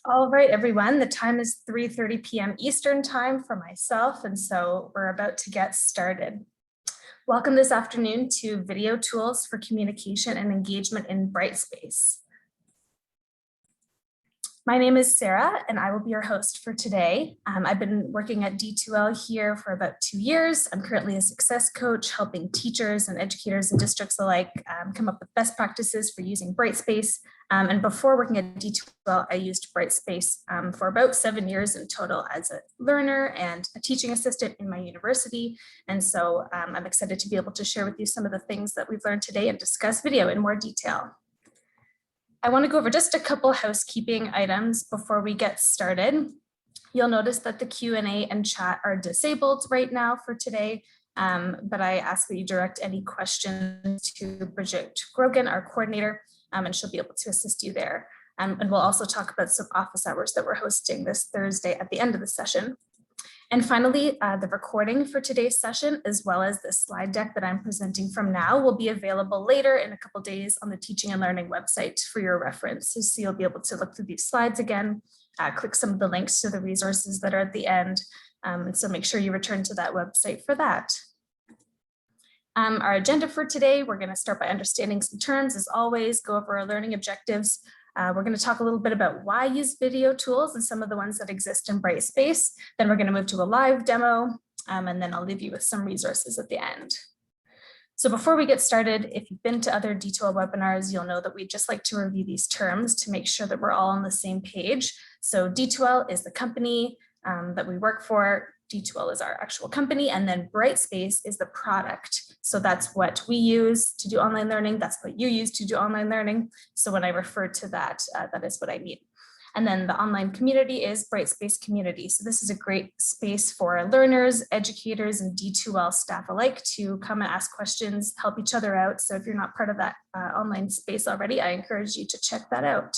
All right, everyone, the time is 3:30 p.m. Eastern time for myself, and so we're about to get started. Welcome this afternoon to Video Tools for Communication and Engagement in Brightspace. My name is Sarah, and I will be your host for today. I've been working at D2L here for about 2 years. I'm currently a success coach, helping teachers and educators and districts alike come up with best practices for using Brightspace. And before working at D2L, I used Brightspace for about 7 years in total as a learner and a teaching assistant in my university. And so I'm excited to be able to share with you some of the things that we've learned today and discuss video in more detail. I want to go over just a couple housekeeping items before we get started. You'll notice that the Q&A and chat are disabled right now for today, but I ask that you direct any questions to Bridget Grogan, our coordinator, and she'll be able to assist you there. And we'll also talk about some office hours that we're hosting this Thursday at the end of the session. And finally, the recording for today's session, as well as the slide deck that I'm presenting from now, will be available later in a couple days on the Teaching and Learning website for your reference. So you'll be able to look through these slides again, click some of the links to the resources that are at the end. And so make sure you return to that website for that. Our agenda for today, we're going to start by understanding some terms, as always, go over our learning objectives. We're going to talk a little bit about why use video tools and some of the ones that exist in Brightspace. Then we're going to move to a live demo, and then I'll leave you with some resources at the end. So before we get started, if you've been to other D2L webinars, you'll know that we just like to review these terms to make sure that we're all on the same page. So D2L is the company that we work for. D2L is our actual company, and then Brightspace is the product. So that's what we use to do online learning. That's what you use to do online learning. So when I refer to that, that is what I mean. And then the online community is Brightspace community. So this is a great space for learners, educators, and D2L staff alike to come and ask questions, help each other out. So if you're not part of that online space already, I encourage you to check that out.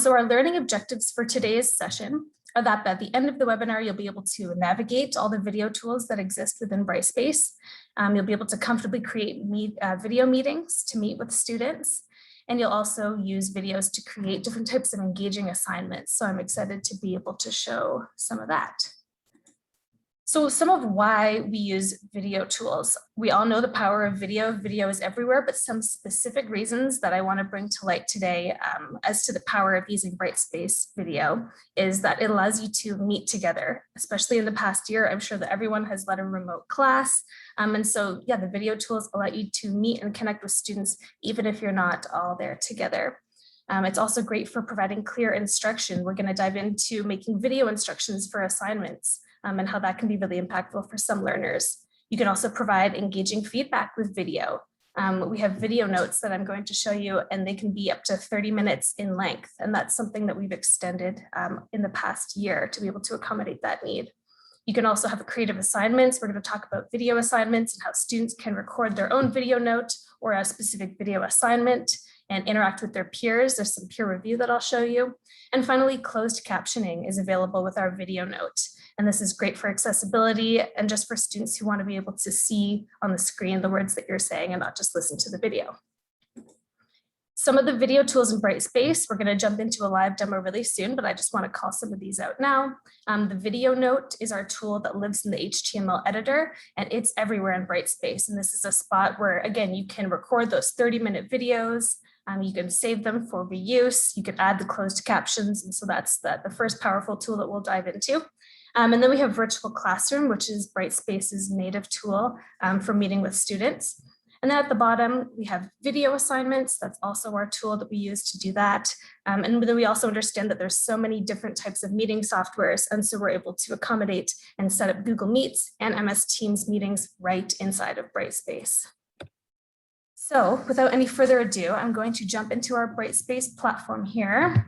So our learning objectives for today's session are that at the end of the webinar, you'll be able to navigate all the video tools that exist within Brightspace. You'll be able to comfortably create video meetings to meet with students. And you'll also use videos to create different types of engaging assignments. So I'm excited to be able to show some of that. So some of why we use video tools. We all know the power of video. Video is everywhere, but some specific reasons that I want to bring to light today as to the power of using Brightspace video is that it allows you to meet together, especially in the past year. I'm sure that everyone has led a remote class. And so, yeah, the video tools allow you to meet and connect with students, even if you're not all there together. It's also great for providing clear instruction. We're going to dive into making video instructions for assignments. And how that can be really impactful for some learners. You can also provide engaging feedback with video. We have video notes that I'm going to show you, and they can be up to 30 minutes in length. And that's something that we've extended in the past year to be able to accommodate that need. You can also have creative assignments. We're going to talk about video assignments and how students can record their own video note or a specific video assignment and interact with their peers. There's some peer review that I'll show you. And finally, closed captioning is available with our video note. And this is great for accessibility and just for students who want to be able to see on the screen the words that you're saying and not just listen to the video. Some of the video tools in Brightspace, we're going to jump into a live demo really soon, but I just want to call some of these out now. The video note is our tool that lives in the HTML editor, and it's everywhere in Brightspace. And this is a spot where, again, you can record those 30-minute videos. You can save them for reuse. You can add the closed captions. And so that's the first powerful tool that we'll dive into. And then we have Virtual Classroom, which is Brightspace's native tool for meeting with students. And then at the bottom, we have video assignments. That's also our tool that we use to do that. And then we also understand that there's so many different types of meeting softwares. And so we're able to accommodate and set up Google Meets and MS Teams meetings right inside of Brightspace. So without any further ado, I'm going to jump into our Brightspace platform here.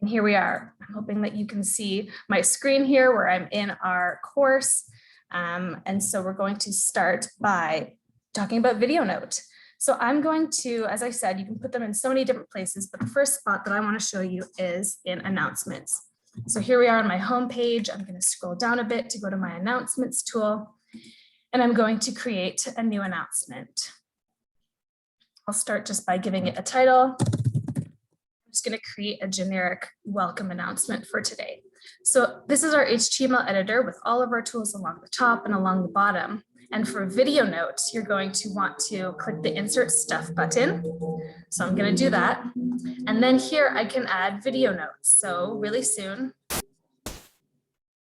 And here we are. I'm hoping that you can see my screen here where I'm in our course. And so we're going to start by talking about video note. So I'm going to, as I said, you can put them in so many different places, but the first spot that I want to show you is in announcements. So here we are on my home page. I'm going to scroll down a bit to go to my announcements tool, and I'm going to create a new announcement. I'll start just by giving it a title. going to create a generic welcome announcement for today. So this is our HTML editor with all of our tools along the top and along the bottom. And for video notes, you're going to want to click the Insert Stuff button. So I'm going to do that. And then here I can add video notes. So really soon,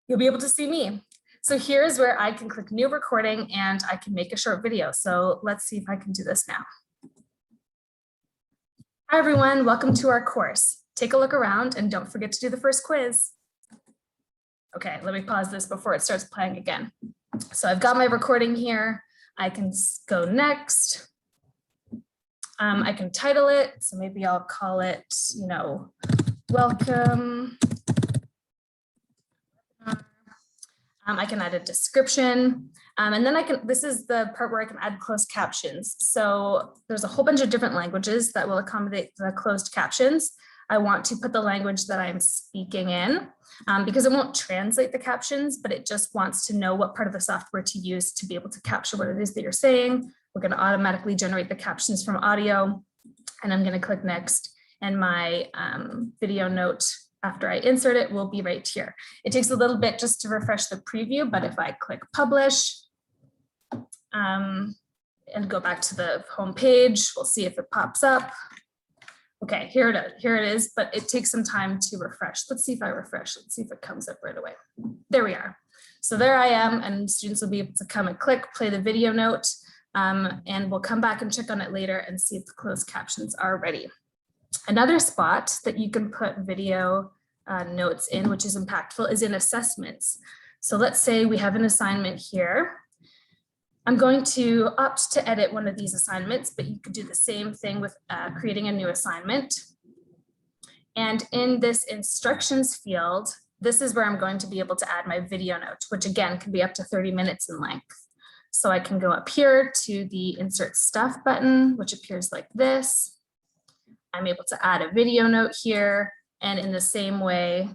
you'll be able to see me. So here's where I can click New Recording and I can make a short video. So let's see if I can do this now. Hi, everyone. Welcome to our course. Take a look around and don't forget to do the first quiz. Okay, let me pause this before it starts playing again. So I've got my recording here. I can go next. I can title it. So maybe I'll call it, welcome. I can add a description. And then this is the part where I can add closed captions. So there's a whole bunch of different languages that will accommodate the closed captions. I want to put the language that I'm speaking in because it won't translate the captions, but it just wants to know what part of the software to use to be able to capture what it is that you're saying. We're going to automatically generate the captions from audio, and I'm going to click next, and my video note after I insert it will be right here. It takes a little bit just to refresh the preview, but if I click publish and go back to the home page, we'll see if it pops up. Okay, here it is, but it takes some time to refresh. Let's see if I refresh. Let's see if it comes up right away. There we are. So there I am, and students will be able to come and click, play the video note, and we'll come back and check on it later and see if the closed captions are ready. Another spot that you can put video notes in, which is impactful, is in assessments. So let's say we have an assignment here. I'm going to opt to edit one of these assignments, but you could do the same thing with creating a new assignment. And in this instructions field, this is where I'm going to be able to add my video note, which again can be up to 30 minutes in length. So I can go up here to the Insert Stuff button, which appears like this. I'm able to add a video note here, and in the same way,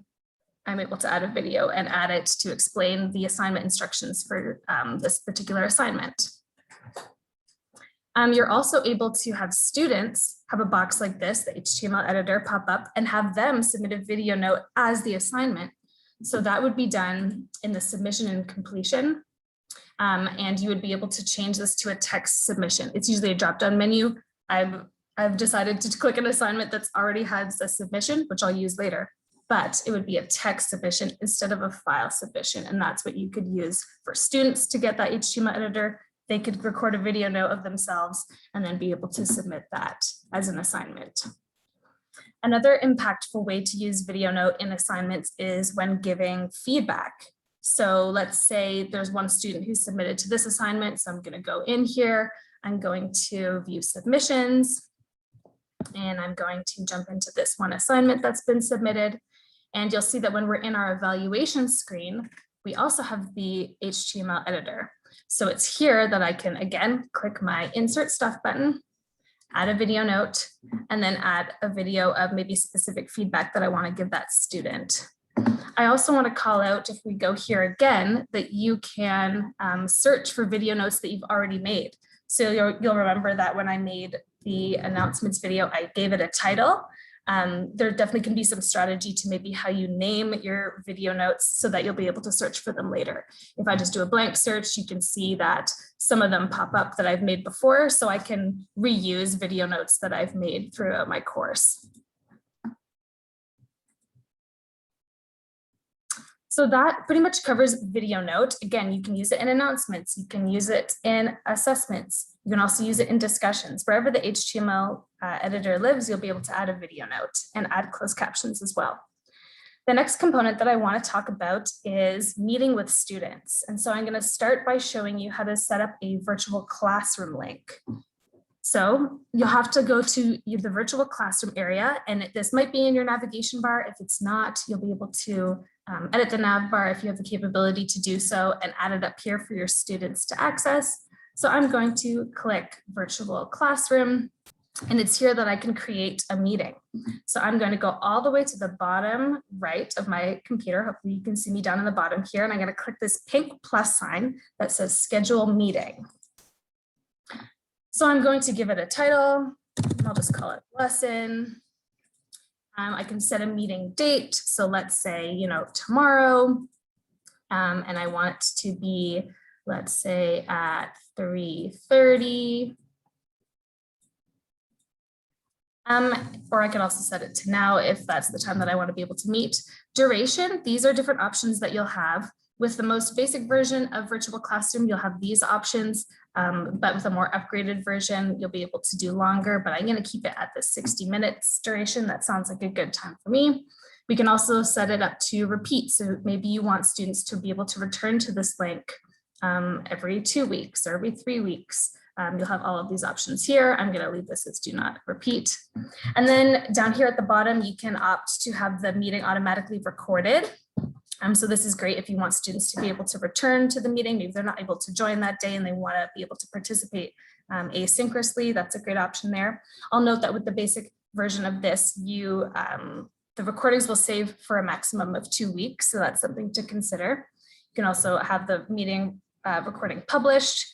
I'm able to add a video and add it to explain the assignment instructions for this particular assignment. You're also able to have students have a box like this, the HTML editor, pop up and have them submit a video note as the assignment. So that would be done in the submission and completion. And you would be able to change this to a text submission. It's usually a drop-down menu. I've decided to click an assignment that's already has a submission, which I'll use later, but it would be a text submission instead of a file submission. And that's what you could use for students to get that HTML editor. They could record a video note of themselves and then be able to submit that as an assignment. Another impactful way to use video note in assignments is when giving feedback. So let's say there's one student who submitted to this assignment. So I'm going to go in here. I'm going to view submissions. And I'm going to jump into this one assignment that's been submitted. And you'll see that when we're in our evaluation screen, we also have the HTML editor. So it's here that I can, again, click my Insert Stuff button, add a video note, and then add a video of maybe specific feedback that I want to give that student. I also want to call out, if we go here again, that you can search for video notes that you've already made. So you'll remember that when I made the announcements video, I gave it a title. There definitely can be some strategy to maybe how you name your video notes so that you'll be able to search for them later. If I just do a blank search, you can see that some of them pop up that I've made before, so I can reuse video notes that I've made throughout my course. So that pretty much covers video note. Again, you can use it in announcements. You can use it in assessments. You can also use it in discussions. Wherever the HTML editor lives, you'll be able to add a video note and add closed captions as well. The next component that I want to talk about is meeting with students. And so I'm going to start by showing you how to set up a virtual classroom link. So you'll have to go to the virtual classroom area, and this might be in your navigation bar. If it's not, you'll be able to edit the nav bar if you have the capability to do so and add it up here for your students to access. So I'm going to click virtual classroom, and it's here that I can create a meeting. So I'm going to go all the way to the bottom right of my computer. Hopefully you can see me down in the bottom here, and I'm going to click this pink plus sign that says schedule meeting. So I'm going to give it a title, and I'll just call it lesson. I can set a meeting date. So let's say, tomorrow, and I want it to be, let's say at 3:30. Or I can also set it to now if that's the time that I want to be able to meet. Duration, these are different options that you'll have. With the most basic version of Virtual Classroom, you'll have these options, but with a more upgraded version, you'll be able to do longer, but I'm going to keep it at the 60 minutes duration. That sounds like a good time for me. We can also set it up to repeat. So maybe you want students to be able to return to this link every 2 weeks or every 3 weeks. You'll have all of these options here. I'm going to leave this as do not repeat. And then down here at the bottom, you can opt to have the meeting automatically recorded. So this is great if you want students to be able to return to the meeting. Maybe they're not able to join that day and they want to be able to participate asynchronously. That's a great option there. I'll note that with the basic version of this, the recordings will save for a maximum of 2 weeks. So that's something to consider. You can also have the meeting recording published.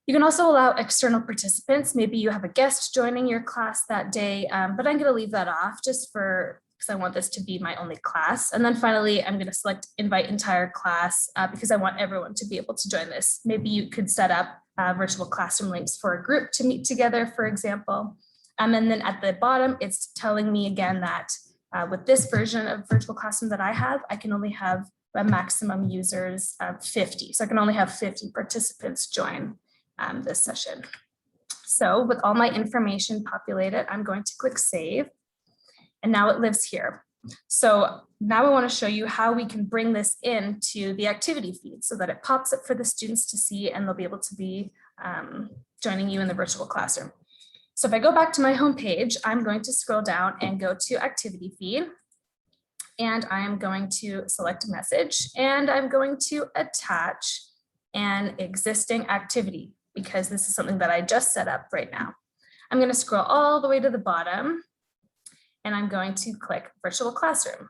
You can also allow external participants. Maybe you have a guest joining your class that day, but I'm going to leave that off just because I want this to be my only class. And then finally, I'm going to select invite entire class because I want everyone to be able to join this. Maybe you could set up virtual classroom links for a group to meet together, for example. And then at the bottom, it's telling me again that with this version of virtual classroom that I have, I can only have a maximum users of 50. So I can only have 50 participants join this session. So with all my information populated, I'm going to click save. And now it lives here. So now I want to show you how we can bring this into the activity feed so that it pops up for the students to see and they'll be able to be joining you in the virtual classroom. So if I go back to my home page, I'm going to scroll down and go to activity feed. And I'm going to select a message and I'm going to attach an existing activity because this is something that I just set up right now. I'm going to scroll all the way to the bottom and I'm going to click virtual classroom.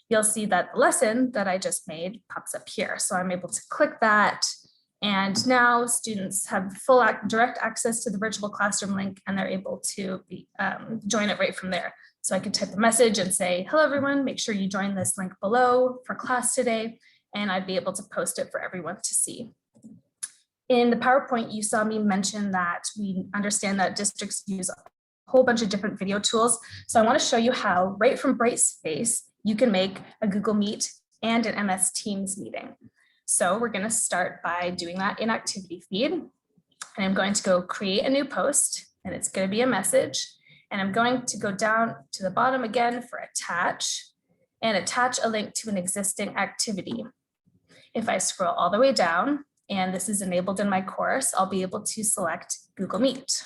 You'll see that the lesson that I just made pops up here. So I'm able to click that. And now students have full direct access to the virtual classroom link and they're able to join it right from there. So I could type a message and say, hello, everyone, make sure you join this link below for class today. And I'd be able to post it for everyone to see. In the PowerPoint, you saw me mention that we understand that districts use a whole bunch of different video tools. So I want to show you how right from Brightspace, you can make a Google Meet and an MS Teams meeting. So we're going to start by doing that in activity feed. And I'm going to go create a new post and it's going to be a message. And I'm going to go down to the bottom again for attach and attach a link to an existing activity. If I scroll all the way down, and this is enabled in my course, I'll be able to select Google Meet.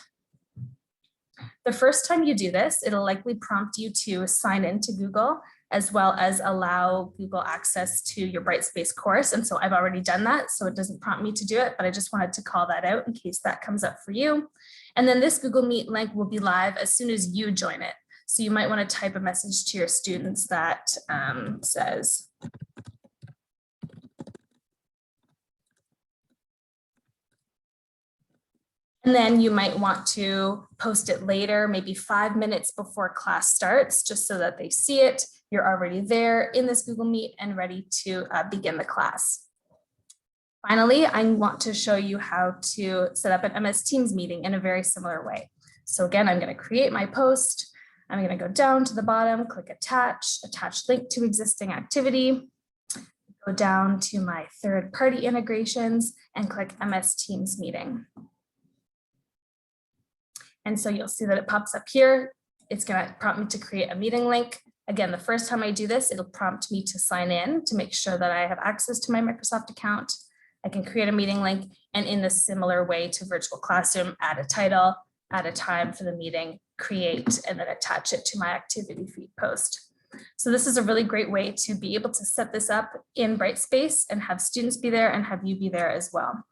The first time you do this, it'll likely prompt you to sign into Google as well as allow Google access to your Brightspace course. And so I've already done that, so it doesn't prompt me to do it, but I just wanted to call that out in case that comes up for you. And then this Google Meet link will be live as soon as you join it. So you might want to type a message to your students that says, and then you might want to post it later, maybe 5 minutes before class starts, just so that they see it. You're already there in this Google Meet and ready to begin the class. Finally, I want to show you how to set up an MS Teams meeting in a very similar way. So again, I'm going to create my post. I'm going to go down to the bottom, click attach link to existing activity, go down to my third-party integrations and click MS Teams meeting. And so you'll see that it pops up here. It's going to prompt me to create a meeting link. Again, the first time I do this, it'll prompt me to sign in to make sure that I have access to my Microsoft account. I can create a meeting link and in a similar way to Virtual Classroom, add a title, add a time for the meeting, create, and then attach it to my activity feed post. So this is a really great way to be able to set this up in Brightspace and have students be there and have you be there as well.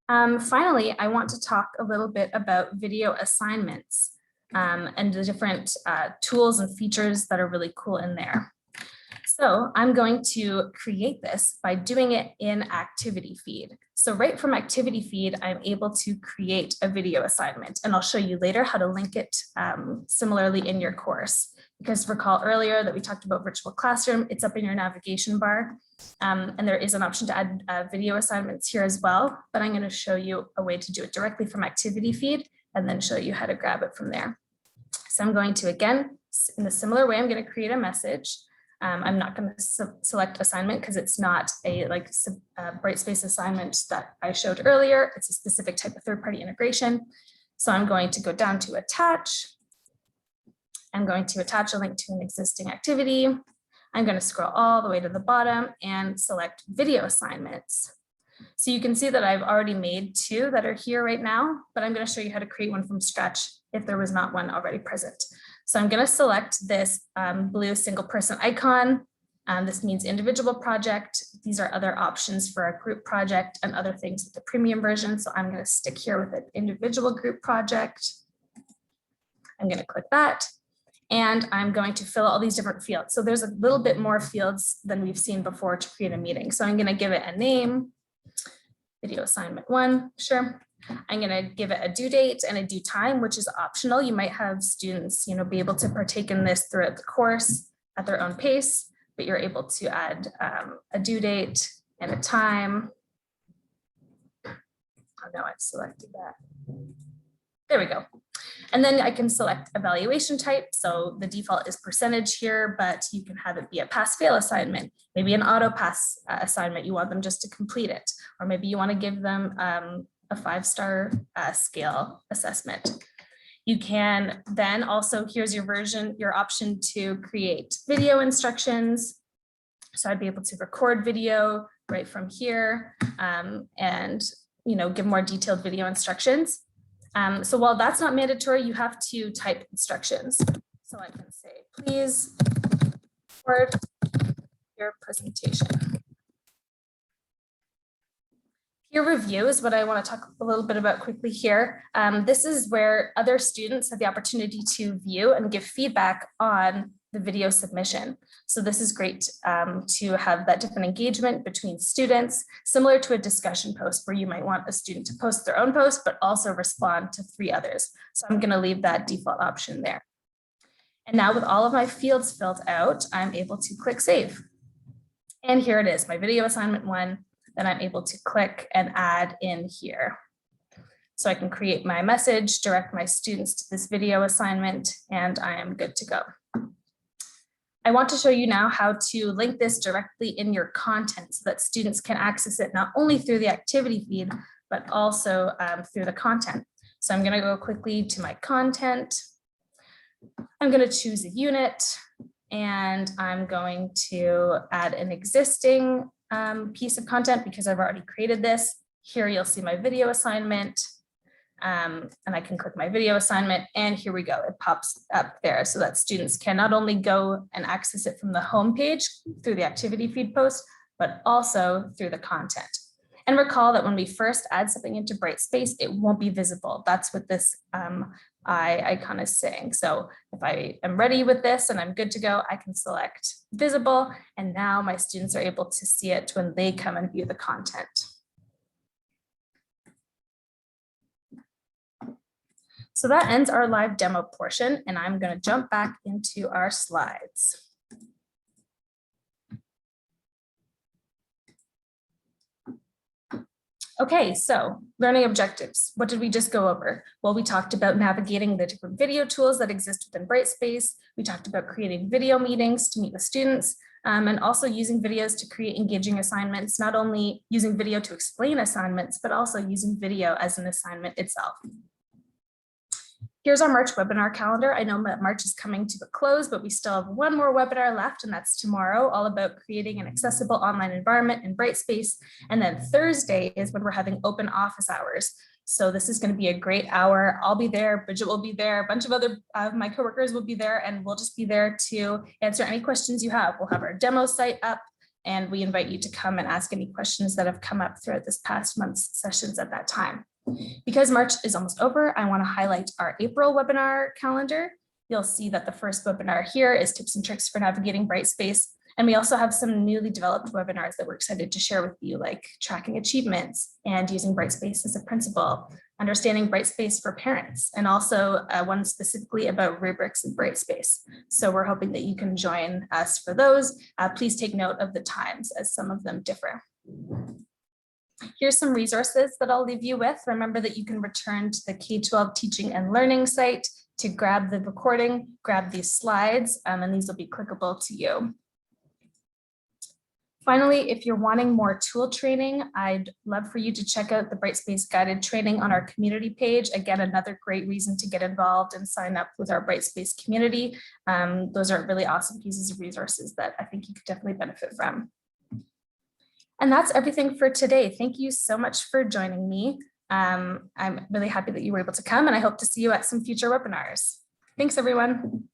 Finally, I want to talk a little bit about video assignments and the different tools and features that are really cool in there. So I'm going to create this by doing it in Activity Feed. So right from Activity Feed, I'm able to create a video assignment, and I'll show you later how to link it similarly in your course. Because recall earlier that we talked about virtual classroom, it's up in your navigation bar, and there is an option to add video assignments here as well, but I'm going to show you a way to do it directly from Activity Feed and then show you how to grab it from there. So I'm going to, again, in a similar way, I'm going to create a message. I'm not going to select assignment because it's not a Brightspace assignment that I showed earlier. It's a specific type of third-party integration. So I'm going to go down to attach. I'm going to attach a link to an existing activity. I'm going to scroll all the way to the bottom and select video assignments. So you can see that I've already made 2 that are here right now, but I'm going to show you how to create one from scratch if there was not one already present. So I'm going to select this blue single person icon. This means individual project. These are other options for a group project and other things with the premium version. So I'm going to stick here with an individual group project. I'm going to click that. And I'm going to fill all these different fields. So there's a little bit more fields than we've seen before to create a meeting. So I'm going to give it a name, video assignment 1, sure. I'm going to give it a due date and a due time, which is optional. You might have students, be able to partake in this throughout the course at their own pace, but you're able to add a due date and a time. Oh no, I've selected that. There we go. And then I can select evaluation type. So the default is percentage here, but you can have it be a pass-fail assignment, maybe an auto pass assignment. You want them just to complete it, or maybe you want to give them a 5-star scale assessment. You can then also, here's your option to create video instructions. So I'd be able to record video right from here and give more detailed video instructions. So while that's not mandatory, you have to type instructions. So I can say, please record your presentation. Peer review is what I want to talk a little bit about quickly here. This is where other students have the opportunity to view and give feedback on the video submission. So this is great to have that different engagement between students, similar to a discussion post where you might want a student to post their own post, but also respond to 3 others. So I'm going to leave that default option there. And now with all of my fields filled out, I'm able to click save. And here it is, my video assignment 1. Then I'm able to click and add in here. So I can create my message, direct my students to this video assignment, and I am good to go. I want to show you now how to link this directly in your content so that students can access it not only through the activity feed, but also through the content. So I'm going to go quickly to my content. I'm going to choose a unit, and I'm going to add an existing piece of content because I've already created this. Here you'll see my video assignment, and I can click my video assignment, and here we go. It pops up there so that students can not only go and access it from the home page through the activity feed post, but also through the content. And recall that when we first add something into Brightspace, it won't be visible. That's what this eye icon is saying. So if I am ready with this and I'm good to go, I can select visible, and now my students are able to see it when they come and view the content. So that ends our live demo portion, and I'm going to jump back into our slides. Okay, so learning objectives. What did we just go over? Well, we talked about navigating the different video tools that exist within Brightspace. We talked about creating video meetings to meet with students, and also using videos to create engaging assignments, not only using video to explain assignments, but also using video as an assignment itself. Here's our March webinar calendar. I know that March is coming to a close, but we still have one more webinar left, and that's tomorrow, all about creating an accessible online environment in Brightspace. And then Thursday is when we're having open office hours. So this is going to be a great hour. I'll be there, Bridget will be there, a bunch of other my coworkers will be there, and we'll just be there to answer any questions you have. We'll have our demo site up, and we invite you to come and ask any questions that have come up throughout this past month's sessions at that time. Because March is almost over, I want to highlight our April webinar calendar. you'll see that the first webinar here is tips and tricks for navigating Brightspace. And we also have some newly developed webinars that we're excited to share with you, like tracking achievements and using Brightspace as a principal, understanding Brightspace for parents, and also one specifically about rubrics in Brightspace. So we're hoping that you can join us for those. Please take note of the times as some of them differ. Here's some resources that I'll leave you with. Remember that you can return to the K-12 teaching and learning site to grab the recording, grab these slides, and these will be clickable to you. Finally, if you're wanting more tool training, I'd love for you to check out the Brightspace guided training on our community page. Again, another great reason to get involved and sign up with our Brightspace community. Those are really awesome pieces of resources that I think you could definitely benefit from. And that's everything for today. Thank you so much for joining me. I'm really happy that you were able to come, and I hope to see you at some future webinars. Thanks, everyone.